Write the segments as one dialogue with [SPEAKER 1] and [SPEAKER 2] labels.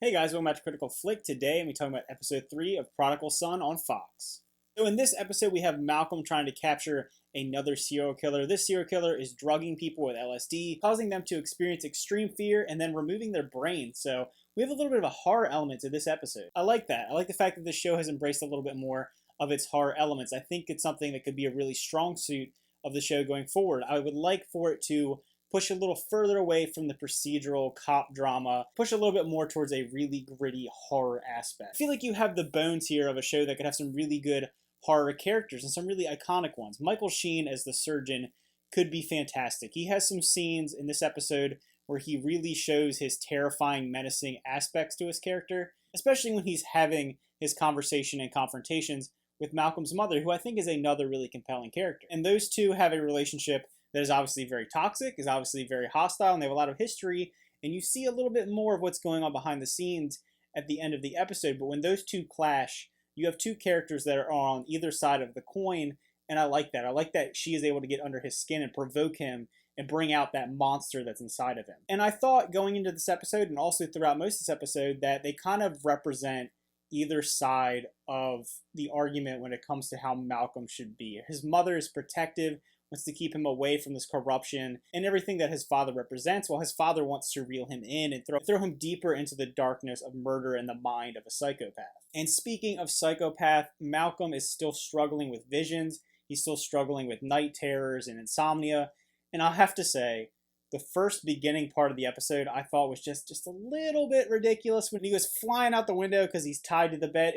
[SPEAKER 1] Hey guys, welcome back to Critical Flick. Today I'm talking about episode 3 of Prodigal Son on Fox. So in this episode we have Malcolm trying to capture another serial killer. This serial killer is drugging people with LSD, causing them to experience extreme fear and then removing their brains. So we have a little bit of a horror element to this episode. I like that. I like the fact that this show has embraced a little bit more of its horror elements. I think it's something that could be a really strong suit of the show going forward. I would like for it to push a little further away from the procedural cop drama, push a little bit more towards a really gritty horror aspect. I feel like you have the bones here of a show that could have some really good horror characters and some really iconic ones. Michael Sheen as the surgeon could be fantastic. He has some scenes in this episode where he really shows his terrifying, menacing aspects to his character, especially when he's having his conversation and confrontations with Malcolm's mother, who I think is another really compelling character. And those two have a relationship that is obviously very toxic, is obviously very hostile, and they have a lot of history, and you see a little bit more of what's going on behind the scenes at the end of the episode. But when those two clash, you have two characters that are on either side of the coin, and I like that. I like that she is able to get under his skin and provoke him and bring out that monster that's inside of him. And I thought going into this episode, and also throughout most of this episode, that they kind of represent either side of the argument when it comes to how Malcolm should be. His mother is protective, wants to keep him away from this corruption and everything that his father represents, while his father wants to reel him in and throw him deeper into the darkness of murder in the mind of a psychopath. And speaking of psychopath, Malcolm is still struggling with visions. He's still struggling with night terrors and insomnia. And I'll have to say, the first beginning part of the episode I thought was just a little bit ridiculous when he goes flying out the window because he's tied to the bed.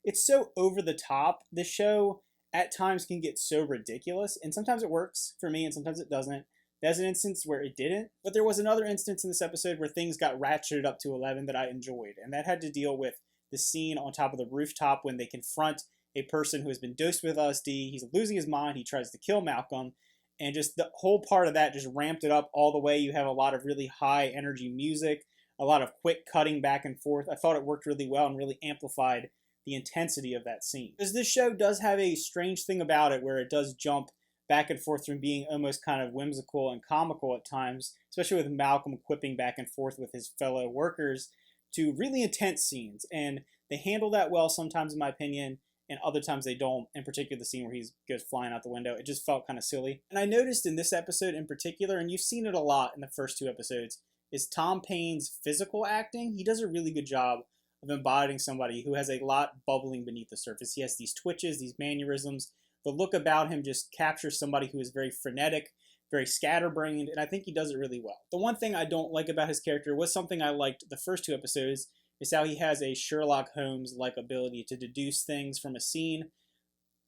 [SPEAKER 1] It's so over the top. The show at times can get so ridiculous, and sometimes it works for me and sometimes it doesn't. There's an instance where it didn't, but there was another instance in this episode where things got ratcheted up to 11 that I enjoyed, and that had to deal with the scene on top of the rooftop when they confront a person who has been dosed with LSD. He's losing his mind. He tries to kill Malcolm, and just the whole part of that just ramped it up all the way. You have a lot of really high energy music, a lot of quick cutting back and forth. I thought it worked really well and really amplified the intensity of that scene. Because this show does have a strange thing about it where it does jump back and forth from being almost kind of whimsical and comical at times, especially with Malcolm quipping back and forth with his fellow workers, to really intense scenes. And they handle that well sometimes, in my opinion, and other times they don't, in particular the scene where he goes flying out the window. It just felt kind of silly. And I noticed in this episode in particular, and you've seen it a lot in the first two episodes, is Tom Payne's physical acting. He does a really good job of embodying somebody who has a lot bubbling beneath the surface. He has these twitches, these mannerisms. The look about him just captures somebody who is very frenetic, very scatterbrained, and I think he does it really well. The one thing I don't like about his character was something I liked the first two episodes, is how he has a Sherlock Holmes-like ability to deduce things from a scene.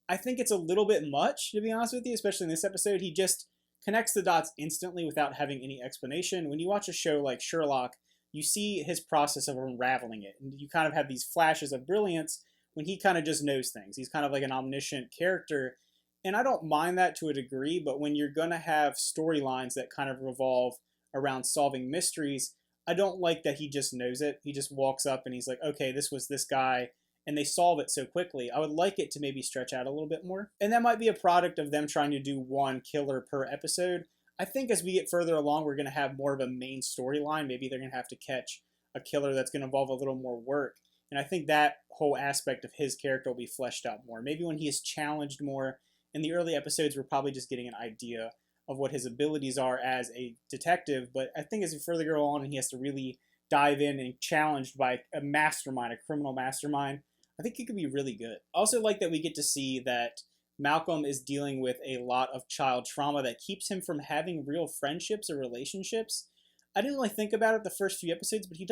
[SPEAKER 1] I think it's a little bit much, to be honest with you, especially in this episode. He just connects the dots instantly without having any explanation. When you watch a show like Sherlock, you see his process of unraveling it, and you kind of have these flashes of brilliance when he kind of just knows things. He's kind of like an omniscient character, and I don't mind that to a degree, but when you're going to have storylines that kind of revolve around solving mysteries, I don't like that he just knows it. He just walks up and he's like, okay, this was this guy, and they solve it so quickly. I would like it to maybe stretch out a little bit more, and that might be a product of them trying to do one killer per episode. I think as we get further along, we're going to have more of a main storyline. Maybe they're going to have to catch a killer that's going to involve a little more work. And I think that whole aspect of his character will be fleshed out more. Maybe when he is challenged more. In the early episodes, we're probably just getting an idea of what his abilities are as a detective. But I think as we further go on and he has to really dive in and challenged by a mastermind, a criminal mastermind, I think it could be really good. I also like that we get to see that Malcolm is dealing with a lot of child trauma that keeps him from having real friendships or relationships. I didn't really think about it the first few episodes, but he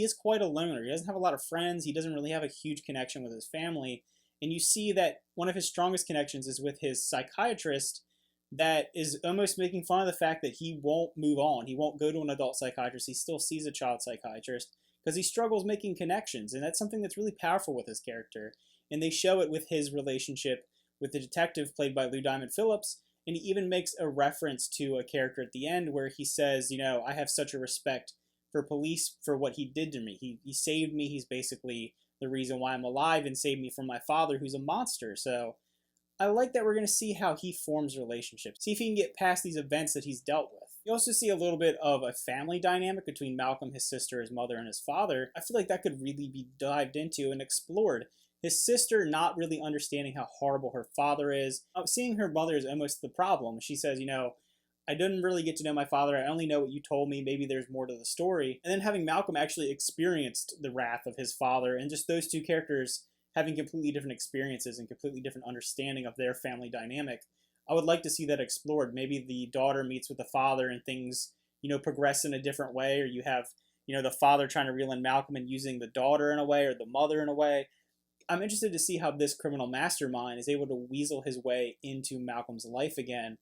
[SPEAKER 1] is quite a loner. He doesn't have a lot of friends. He doesn't really have a huge connection with his family. And you see that one of his strongest connections is with his psychiatrist that is almost making fun of the fact that he won't move on. He won't go to an adult psychiatrist. He still sees a child psychiatrist because he struggles making connections. And that's something that's really powerful with his character. And they show it with his relationship with the detective played by Lou Diamond Phillips, and he even makes a reference to a character at the end where he says, you know, I have such a respect for police for what he did to me. He saved me. He's basically the reason why I'm alive and saved me from my father, who's a monster. So I like that we're going to see how he forms relationships, see if he can get past these events that he's dealt with. You also see a little bit of a family dynamic between Malcolm, his sister, his mother, and his father. I feel like that could really be dived into and explored. His sister not really understanding how horrible her father is. Seeing her mother is almost the problem. She says, I didn't really get to know my father. I only know what you told me. Maybe there's more to the story. And then having Malcolm actually experienced the wrath of his father, and just those two characters having completely different experiences and completely different understanding of their family dynamic. I would like to see that explored. Maybe the daughter meets with the father and things, progress in a different way, or you have, the father trying to reel in Malcolm and using the daughter in a way or the mother in a way. I'm interested to see how this criminal mastermind is able to weasel his way into Malcolm's life again.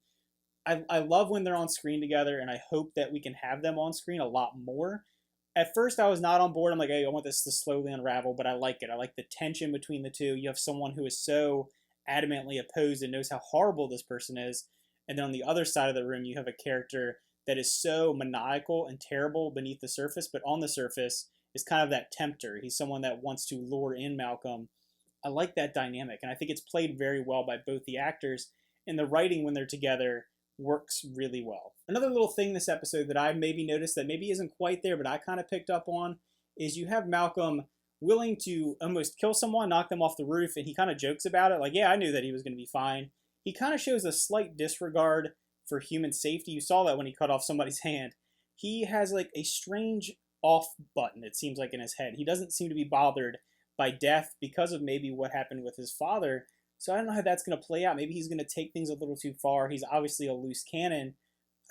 [SPEAKER 1] I love when they're on screen together, and I hope that we can have them on screen a lot more. At first, I was not on board. I'm like, hey, I want this to slowly unravel, but I like it. I like the tension between the two. You have someone who is so adamantly opposed and knows how horrible this person is. And then on the other side of the room, you have a character that is so maniacal and terrible beneath the surface, but on the surface is kind of that tempter. He's someone that wants to lure in Malcolm. I like that dynamic, and I think it's played very well by both the actors, and the writing when they're together works really well. Another little thing this episode that I maybe noticed that maybe isn't quite there, but I kind of picked up on, is you have Malcolm willing to almost kill someone, knock them off the roof, and he kind of jokes about it, like, yeah, I knew that he was going to be fine. He kind of shows a slight disregard for human safety. You saw that when he cut off somebody's hand. He has like a strange off button, it seems like, in his head. He doesn't seem to be bothered by death because of maybe what happened with his father. So I don't know how that's going to play out. Maybe he's going to take things a little too far. He's obviously a loose cannon.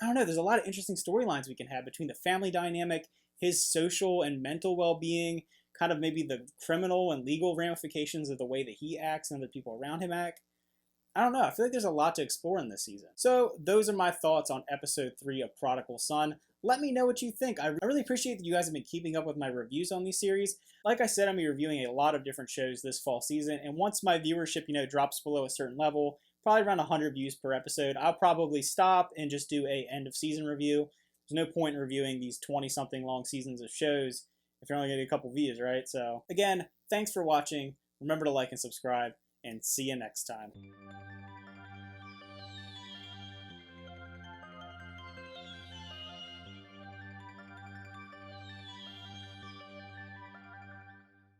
[SPEAKER 1] I don't know. There's a lot of interesting storylines we can have between the family dynamic, his social and mental well-being, kind of maybe the criminal and legal ramifications of the way that he acts and the people around him act. I don't know. I feel like there's a lot to explore in this season. So those are my thoughts on episode 3 of Prodigal Son. Let me know what you think. I really appreciate that you guys have been keeping up with my reviews on these series. Like I said, I'm going to be reviewing a lot of different shows this fall season, and once my viewership, drops below a certain level, probably around 100 views per episode, I'll probably stop and just do a end of season review. There's no point in reviewing these 20-something long seasons of shows if you're only getting a couple views, right? So again, thanks for watching. Remember to like and subscribe, and see you next time.